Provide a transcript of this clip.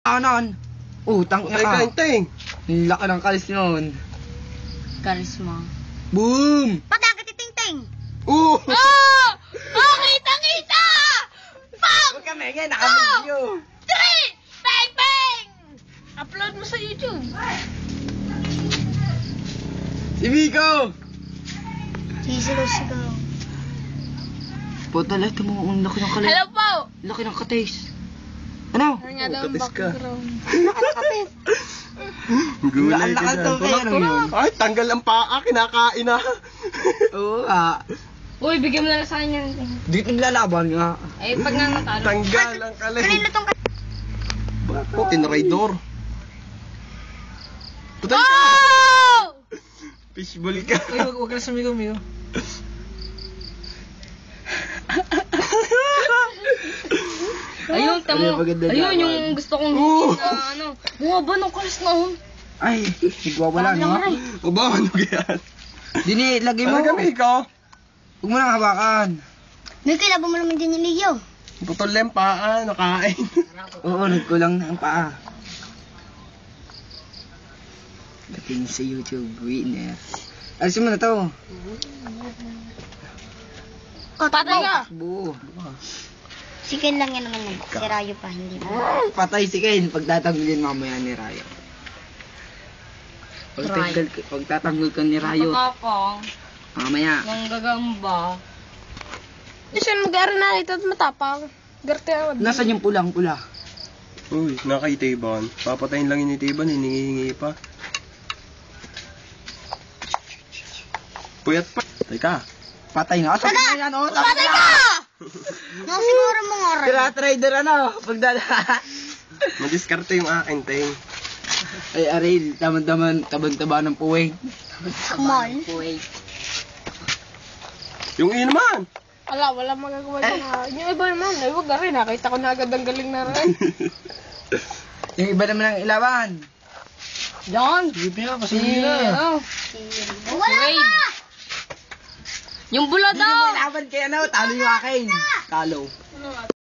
Kanan. Utang Patay ka. ka, Inteng. Laki ng kalis yun. Karisma. Boom! Patay ka titing-ting! Oh! Oh! Oh, kita-kita! Pam! Huwag kami ngayon, naka-video. 3! Bang, bang! Upload mo sa YouTube. Si Miko! Sisigaw-sigaw. Puta, ito mo, ang laki ng kalis. Hello po! Laki ng katis. Ano? Ano nga daw ang katis ka. background? Gulay ka Ang dyan. lakas ng pera yun. Ay, tanggal ang paa, kinakain na. Oo nga. Uy, bigyan mo na lang sa kanya. Dito naglalaban nga. Ay, pag nga natalo. Tanggal ang kalis. Kanina tong Oh, tinraidor. Patay ka! Oh! Fishball ka. Uy, wag ka na sumigaw, Miko. Ayun, tamo. Ano yung maganda Ayun, laban? yung gusto kong Oo. ano. Bumaba ng kalis na hon. Ay, nagwawala nga. Aba, ano yan? Dini, lagay mo. Talaga, Miko. Huwag mo nang hawakan. May kilabo mo naman din ni Leo. Putol lang paa, nakain. Oo, nagkulang na ang paa. Dating sa YouTube winner. Alisin mo na to. Patay ka. Buo. Sikin lang yan naman yan. Si Rayo pa, hindi pa. Patay si Ken. Pagtatanggulin mamaya ni Rayo. Pagtatanggol ka ni Rayo. Matapang. Mamaya. Manggagamba. Siya mag-aaral na ito at matapang. Garte ako. Nasaan yung pulang-pula? Uy, nakay Teban. Papatayin lang yun ni Teban, hiningi-hingi pa. Puyat pa. Teka. Patay na. Patay na yan, oh. Patay ka! No, siguro mo nga rin. Tira trader ano. Pagdala. Madiskarte yung akin, Teng. Ay, aray. Taman-taman. Taban-taba ng puwing. Mal. Yung iyo naman. Wala magagawa na. Yung iba naman, ay wag na rin. Nakita ko na agad ang galing na rin. Yung iba naman ang ilawan. Yan. Sige pa, Si, ano? Wala pa! Yung bula Hindi mo daw! ilaban kay ano. Talo yung akin. Talo.